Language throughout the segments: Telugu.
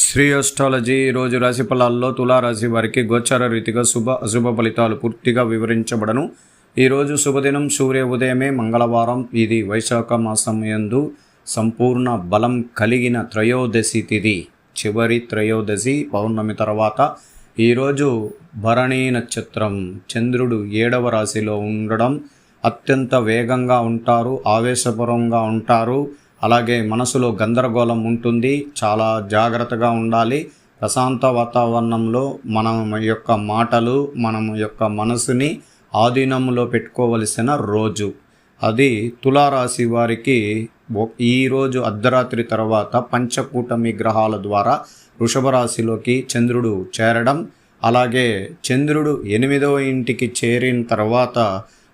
శ్రీ అస్ట్రాలజీ రోజు రాశి ఫలాల్లో తులారాశి వారికి గోచార రీతిగా శుభ అశుభ ఫలితాలు పూర్తిగా వివరించబడను. ఈరోజు శుభదినం సూర్య ఉదయమే మంగళవారం. ఇది వైశాఖ మాసం యందు సంపూర్ణ బలం కలిగిన త్రయోదశి తిథి, చివరి త్రయోదశి పౌర్ణమి తర్వాత ఈరోజు భరణీ నక్షత్రం. చంద్రుడు 7వ రాశిలో ఉండడం అత్యంత వేగంగా ఉంటారు, ఆవేశపరంగా ఉంటారు. అలాగే మనసులో గందరగోళం ఉంటుంది, చాలా జాగ్రత్తగా ఉండాలి. ప్రశాంత వాతావరణంలో మనం యొక్క మాటలు, మనం యొక్క మనసుని ఆధీనంలో పెట్టుకోవలసిన రోజు అది. తులారాశి వారికి ఈరోజు అర్ధరాత్రి తర్వాత పంచకూటమి గ్రహాల ద్వారా వృషభ రాశిలోకి చంద్రుడు చేరడం, అలాగే చంద్రుడు 8వ ఇంటికి చేరిన తర్వాత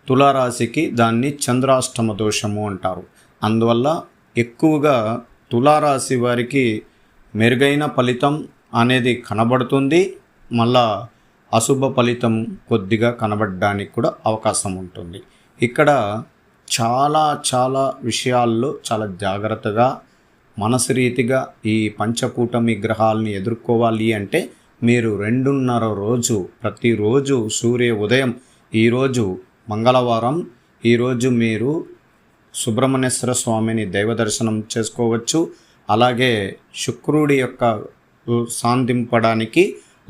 తులారాశికి దాన్ని చంద్రాష్టమ దోషము అంటారు. అందువల్ల ఎక్కువగా తులారాశి వారికి మెరుగైన ఫలితం అనేది కనబడుతుంది. మళ్ళా అశుభ ఫలితం కొద్దిగా కనబడడానికి కూడా అవకాశం ఉంటుంది. ఇక్కడ చాలా విషయాల్లో చాలా జాగ్రత్తగా మనసు రీతిగా ఈ పంచకూటమి గ్రహాలని ఎదుర్కోవాలి అంటే మీరు 2.5 రోజు ప్రతిరోజు సూర్య ఉదయం, ఈరోజు మంగళవారం, ఈరోజు మీరు సుబ్రహ్మణ్యేశ్వర స్వామిని దైవ దర్శనం చేసుకోవచ్చు. అలాగే శుక్రుడి యొక్క శాంతింపడానికి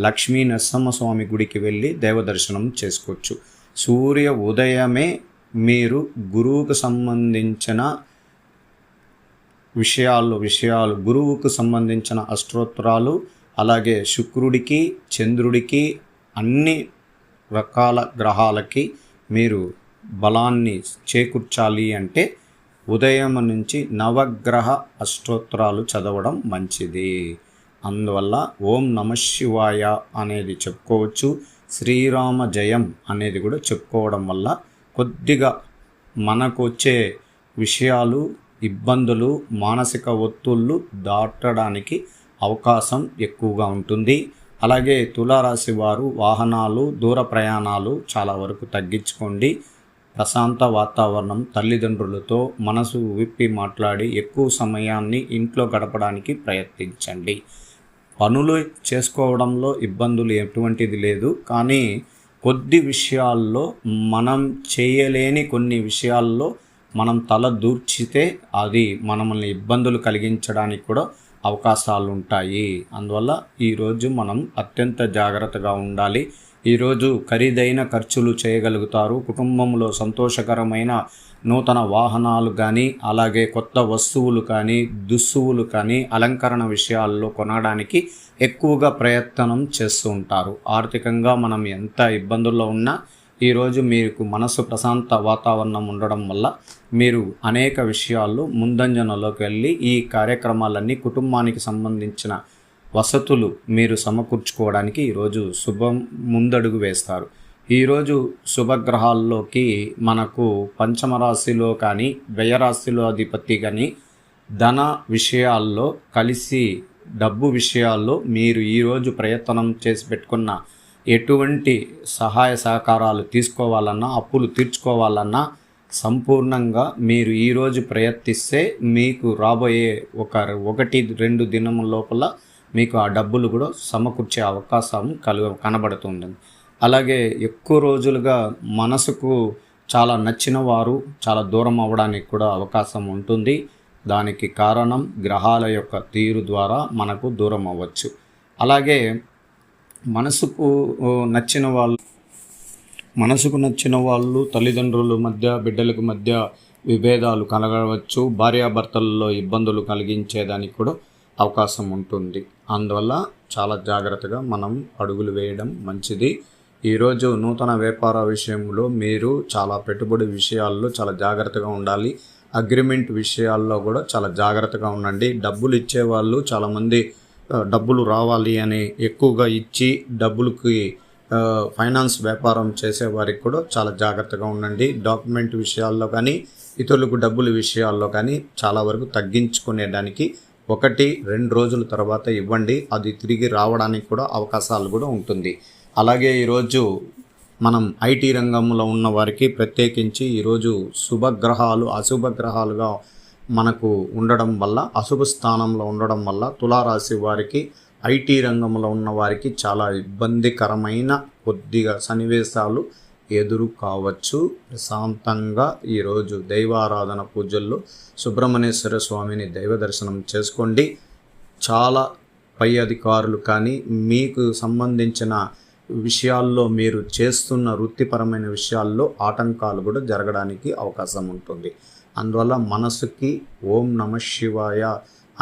లక్ష్మీ నరసింహస్వామి గుడికి వెళ్ళి దైవ దర్శనం చేసుకోవచ్చు. సూర్య ఉదయమే మీరు గురువుకు సంబంధించిన విషయాలు గురువుకు సంబంధించిన అష్టోత్తరాలు, అలాగే శుక్రుడికి, చంద్రుడికి, అన్ని రకాల గ్రహాలకి మీరు బలాన్ని చేకూర్చాలి అంటే ఉదయం నుంచి నవగ్రహ అష్టోత్తరాలు చదవడం మంచిది. అందువల్ల ఓం నమః శివాయ అనేది చెప్పుకోవచ్చు, శ్రీరామ జయం అనేది కూడా చెప్పుకోవడం వల్ల కొద్దిగా మనకు వచ్చే విషయాలు, ఇబ్బందులు, మానసిక ఒత్తిళ్ళు దాటడానికి అవకాశం ఎక్కువగా ఉంటుంది. అలాగే తులారాశి వారు వాహనాలు, దూర ప్రయాణాలు చాలా వరకు తగ్గించుకోండి. ప్రశాంత వాతావరణం, తల్లిదండ్రులతో మనసు విప్పి మాట్లాడి ఎక్కువ సమయాన్ని ఇంట్లో గడపడానికి ప్రయత్నించండి. పనులు చేసుకోవడంలో ఇబ్బందులు ఎటువంటిది లేదు, కానీ కొద్ది విషయాల్లో మనం చేయలేని కొన్ని విషయాల్లో మనం తల దూర్చితే అది మనల్ని ఇబ్బందులు కలిగించడానికి కూడా అవకాశాలు ఉంటాయి. అందువల్ల ఈరోజు మనం అత్యంత జాగ్రత్తగా ఉండాలి. ఈరోజు ఖరీదైన ఖర్చులు చేయగలుగుతారు. కుటుంబంలో సంతోషకరమైన నూతన వాహనాలు కానీ, అలాగే కొత్త వస్తువులు కానీ, దుస్తువులు కానీ, అలంకరణ విషయాల్లో కొనడానికి ఎక్కువగా ప్రయత్నం చేస్తూ ఉంటారు. ఆర్థికంగా మనం ఎంత ఇబ్బందుల్లో ఉన్నా ఈరోజు మీకు మనసు ప్రశాంత వాతావరణం ఉండడం వల్ల మీరు అనేక విషయాల్లో ముందంజనలోకి వెళ్ళి ఈ కార్యక్రమాలన్నీ, కుటుంబానికి సంబంధించిన వసతులు మీరు సమకూర్చుకోవడానికి ఈరోజు ముందడుగు వేస్తారు. ఈరోజు శుభగ్రహాల్లోకి మనకు పంచమ రాశిలో కానీ, వ్యయరాశిలో అధిపతి కానీ ధన విషయాల్లో కలిసి డబ్బు విషయాల్లో మీరు ఈరోజు ప్రయత్నం చేసి పెట్టుకున్న ఎటువంటి సహాయ సహకారాలు తీసుకోవాలన్నా, అప్పులు తీర్చుకోవాలన్నా సంపూర్ణంగా మీరు ఈరోజు ప్రయత్నిస్తే మీకు రాబోయే 1-2 దినముల లోపల మీకు ఆ డబ్బులు కూడా సమకూర్చే అవకాశం కనబడుతుంది. అలాగే ఎక్కువ రోజులుగా మనసుకు చాలా నచ్చిన వారు చాలా దూరం అవ్వడానికి కూడా అవకాశం ఉంటుంది. దానికి కారణం గ్రహాల యొక్క తీరు ద్వారా మనకు దూరం అవ్వచ్చు. అలాగే మనసుకు నచ్చిన వాళ్ళు తల్లిదండ్రుల మధ్య, బిడ్డలకు మధ్య విభేదాలు కలగవచ్చు. భార్యాభర్తలలో ఇబ్బందులు కలిగించేదానికి కూడా అవకాశం ఉంటుంది. అందువల్ల చాలా జాగ్రత్తగా మనం అడుగులు వేయడం మంచిది. ఈరోజు నూతన వ్యాపార విషయంలో మీరు చాలా పెట్టుబడి విషయాల్లో చాలా జాగ్రత్తగా ఉండాలి. అగ్రిమెంట్ విషయాల్లో కూడా చాలా జాగ్రత్తగా ఉండండి. డబ్బులు ఇచ్చేవాళ్ళు చాలామంది డబ్బులు రావాలి అని ఎక్కువగా ఇచ్చి డబ్బులకి ఫైనాన్స్ వ్యాపారం చేసేవారికి కూడా చాలా జాగ్రత్తగా ఉండండి. డాక్యుమెంట్ విషయాల్లో కానీ, ఇతరులకు డబ్బుల విషయాల్లో కానీ చాలా వరకు తగ్గించుకునేదానికి 1-2 రోజుల తర్వాత ఇవ్వండి. అది తిరిగి రావడానికి కూడా అవకాశాలు కూడా ఉంటుంది. అలాగే ఈరోజు మనం ఐటీ రంగంలో ఉన్న వారికి ప్రత్యేకించి ఈరోజు శుభగ్రహాలు అశుభగ్రహాలుగా మనకు ఉండడం వల్ల, అశుభ స్థానంలో ఉండడం వల్ల తులారాశి వారికి, ఐటీ రంగంలో ఉన్న వారికి చాలా ఇబ్బందికరమైన కొద్దిగా సన్నివేశాలు ఎదురు కావచ్చు. ప్రశాంతంగా ఈరోజు దైవారాధన పూజల్లో సుబ్రహ్మణ్యేశ్వర స్వామిని దైవ దర్శనం చేసుకోండి. చాలా పై అధికారులు కానీ మీకు సంబంధించిన విషయాల్లో, మీరు చేస్తున్న వృత్తిపరమైన విషయాల్లో ఆటంకాలు కూడా జరగడానికి అవకాశం ఉంటుంది. అందువల్ల మనసుకి ఓం నమః శివాయ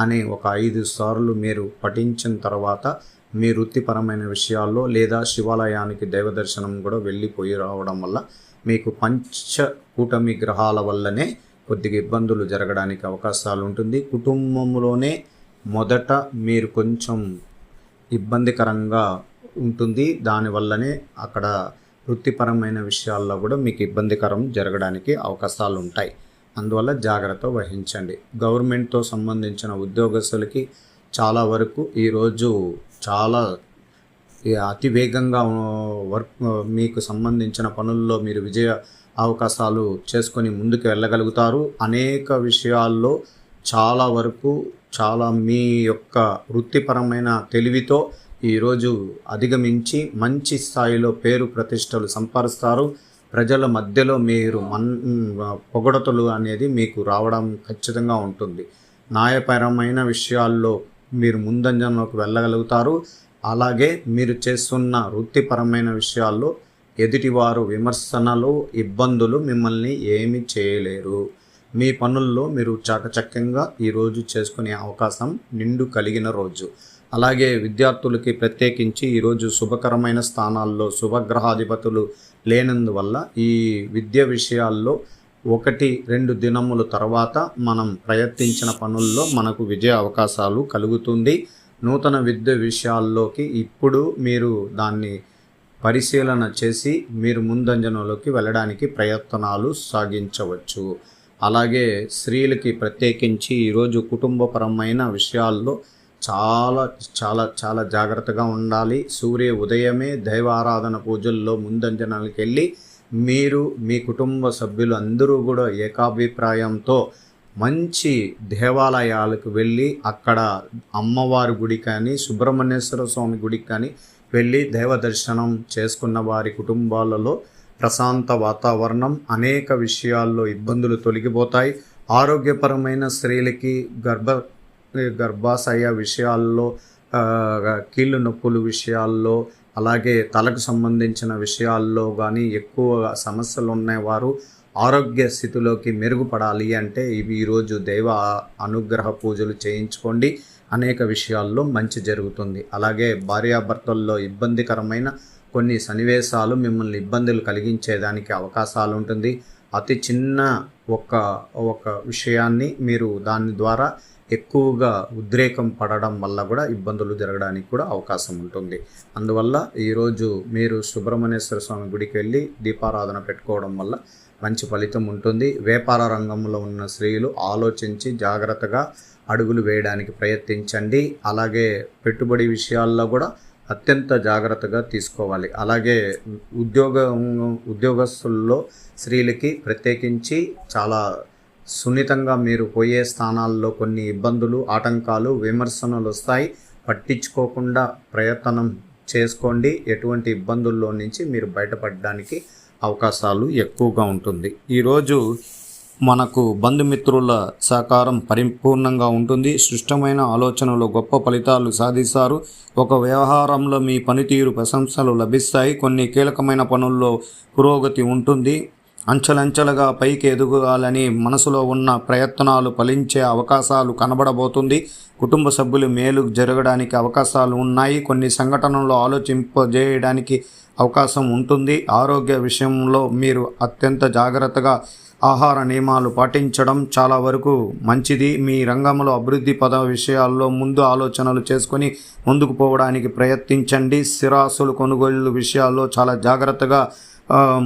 అనే ఒక 5 సార్లు మీరు పఠించిన తర్వాత మీ వృత్తిపరమైన విషయాల్లో లేదా శివాలయానికి దైవ దర్శనం కూడా వెళ్ళిపోయి రావడం వల్ల మీకు పంచకూటమి గ్రహాల వల్లనే కొద్దిగా ఇబ్బందులు జరగడానికి అవకాశాలు ఉంటుంది. కుటుంబంలోనే మొదట మీరు కొంచెం ఇబ్బందికరంగా ఉంటుంది. దానివల్లనే అక్కడ వృత్తిపరమైన విషయాల్లో కూడా మీకు ఇబ్బందికరం జరగడానికి అవకాశాలు ఉంటాయి. అందువల్ల జాగ్రత్త వహించండి. గవర్నమెంట్తో సంబంధించిన ఉద్యోగస్తులకి చాలా వరకు ఈరోజు చాలా అతి వేగంగా మీకు సంబంధించిన పనుల్లో మీరు విజయ అవకాశాలు చేసుకొని ముందుకు వెళ్ళగలుగుతారు. అనేక విషయాల్లో చాలా వరకు మీ యొక్క వృత్తిపరమైన తెలివితో ఈరోజు అధిగమించి మంచి స్థాయిలో పేరు ప్రతిష్టలు సంపాదిస్తారు. ప్రజల మధ్యలో మీరు పొగడతలు అనేది మీకు రావడం ఖచ్చితంగా ఉంటుంది. న్యాయపరమైన విషయాల్లో మీరు ముందంజలోకి వెళ్ళగలుగుతారు. అలాగే మీరు చేస్తున్న వృత్తిపరమైన విషయాల్లో ఎదుటివారు విమర్శనలు, ఇబ్బందులు మిమ్మల్ని ఏమీ చేయలేరు. మీ పనుల్లో మీరు చాకచక్యంగా ఈరోజు చేసుకునే అవకాశం నిండు కలిగిన రోజు. అలాగే విద్యార్థులకి ప్రత్యేకించి ఈరోజు శుభకరమైన స్థానాల్లో శుభగ్రహాధిపతులు లేనందువల్ల ఈ విద్య విషయాల్లో 1-2 దినముల తర్వాత మనం ప్రయత్నించిన పనుల్లో మనకు విజయ అవకాశాలు కలుగుతుంది. నూతన విద్య విషయాల్లోకి ఇప్పుడు మీరు దాన్ని పరిశీలన చేసి మీరు ముందంజనలోకి వెళ్ళడానికి ప్రయత్నాలు సాగించవచ్చు. అలాగే స్త్రీలకి ప్రత్యేకించి ఈరోజు కుటుంబపరమైన విషయాల్లో చాలా చాలా చాలా జాగ్రత్తగా ఉండాలి. సూర్య ఉదయమే దైవారాధన పూజల్లో ముందంజనాలకు వెళ్ళి మీరు మీ కుటుంబ సభ్యులు అందరూ కూడా ఏకాభిప్రాయంతో మంచి దేవాలయాలకు వెళ్ళి అక్కడ అమ్మవారి గుడి కానీ సుబ్రహ్మణ్యేశ్వర స్వామి గుడికి కానీ వెళ్ళి దైవ దర్శనం చేసుకున్న వారి కుటుంబాలలో ప్రశాంత వాతావరణం, అనేక విషయాల్లో ఇబ్బందులు తొలగిపోతాయి. ఆరోగ్యపరమైన స్త్రీలకి గర్భాశయ విషయాల్లో, కీళ్ళు నొప్పులు విషయాల్లో, అలాగే తలకు సంబంధించిన విషయాల్లో కానీ ఎక్కువ సమస్యలు ఉన్నవారు ఆరోగ్య స్థితిలోకి మెరుగుపడాలి అంటే ఇవి ఈరోజు దైవ అనుగ్రహ పూజలు చేయించుకోండి. అనేక విషయాల్లో మంచి జరుగుతుంది. అలాగే భార్యాభర్తల్లో ఇబ్బందికరమైన కొన్ని సన్నివేశాలు మిమ్మల్ని ఇబ్బందులు కలిగించేదానికి అవకాశాలు ఉంటుంది. అతి చిన్న ఒక విషయాన్ని మీరు దాని ద్వారా ఎక్కువగా ఉద్రేకం పడడం వల్ల కూడా ఇబ్బందులు జరగడానికి కూడా అవకాశం ఉంటుంది. అందువల్ల ఈరోజు మీరు సుబ్రహ్మణ్యేశ్వర స్వామి గుడికి వెళ్ళి దీపారాధన పెట్టుకోవడం వల్ల మంచి ఫలితం ఉంటుంది. వ్యాపార రంగంలో ఉన్న స్త్రీలు ఆలోచించి జాగ్రత్తగా అడుగులు వేయడానికి ప్రయత్నించండి. అలాగే పెట్టుబడి విషయాల్లో కూడా అత్యంత జాగ్రత్తగా తీసుకోవాలి. అలాగే ఉద్యోగస్తుల్లో స్త్రీలకి ప్రత్యేకించి చాలా సున్నితంగా మీరు పోయే స్థానాల్లో కొన్ని ఇబ్బందులు, ఆటంకాలు, విమర్శనలు వస్తాయి. పట్టించుకోకుండా ప్రయత్నం చేసుకోండి. ఎటువంటి ఇబ్బందుల్లో నుంచి మీరు బయటపడడానికి అవకాశాలు ఎక్కువగా ఉంటుంది. ఈరోజు మనకు బంధుమిత్రుల సహకారం పరిపూర్ణంగా ఉంటుంది. సృష్టమైన ఆలోచనలు గొప్ప ఫలితాలు సాధిస్తారు. ఒక వ్యవహారంలో మీ పనితీరు ప్రశంసలు లభిస్తాయి. కొన్ని కీలకమైన పనుల్లో పురోగతి ఉంటుంది. అంచెలంచెలుగా పైకి ఎదగాలని మనసులో ఉన్న ప్రయత్నాలు ఫలించే అవకాశాలు కనబడబోతుంది. కుటుంబ సభ్యులు మేలు జరగడానికి అవకాశాలు ఉన్నాయి. కొన్ని సంఘటనలు ఆలోచింపజేయడానికి అవకాశం ఉంటుంది. ఆరోగ్య విషయంలో మీరు అత్యంత జాగ్రత్తగా ఆహార నియమాలు పాటించడం చాలా వరకు మంచిది. మీ రంగంలో అభివృద్ధి విషయాల్లో ముందు ఆలోచనలు చేసుకొని ముందుకు పోవడానికి ప్రయత్నించండి. స్థిరాస్తులు కొనుగోలు విషయాల్లో చాలా జాగ్రత్తగా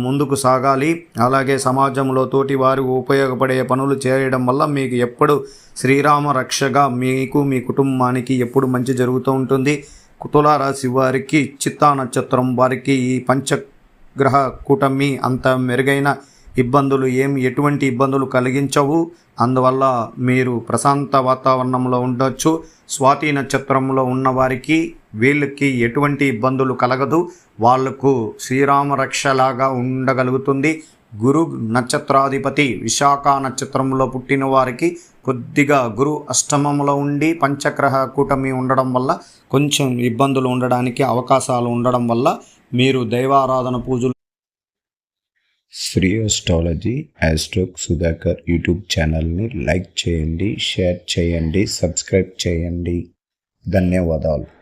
ముందుకు సాగాలి. అలాగే సమాజంలో తోటి వారికి ఉపయోగపడే పనులు చేయడం వల్ల మీకు ఎప్పుడు శ్రీరామ రక్షగా మీకు మీ కుటుంబానికి ఎప్పుడు మంచి జరుగుతూ ఉంటుంది. తులారాశి వారికి చిత్తా నక్షత్రం వారికి ఈ పంచగ్రహ కూటమి అంత మెరుగైన ఇబ్బందులు ఎటువంటి ఇబ్బందులు కలిగించవు. అందువల్ల మీరు ప్రశాంత వాతావరణంలో ఉండొచ్చు. స్వాతి నక్షత్రంలో ఉన్నవారికి వీళ్ళకి ఎటువంటి ఇబ్బందులు కలగదు. వాళ్లకు శ్రీరామ రక్షలాగా ఉండగలుగుతుంది. గురు నక్షత్రాధిపతి విశాఖ నక్షత్రంలో పుట్టిన వారికి కొద్దిగా గురు అష్టమంలో ఉండి పంచగ్రహ కూటమి ఉండడం వల్ల కొంచెం ఇబ్బందులు ఉండడానికి అవకాశాలు ఉండడం వల్ల మీరు దైవారాధన పూజలు శ్రీ ఆస్ట్రాలజీ ఆస్ట్రోక్ సుధాకర్ యూట్యూబ్ ఛానల్ని లైక్ చేయండి, షేర్ చేయండి, సబ్స్క్రైబ్ చేయండి. ధన్యవాదాలు.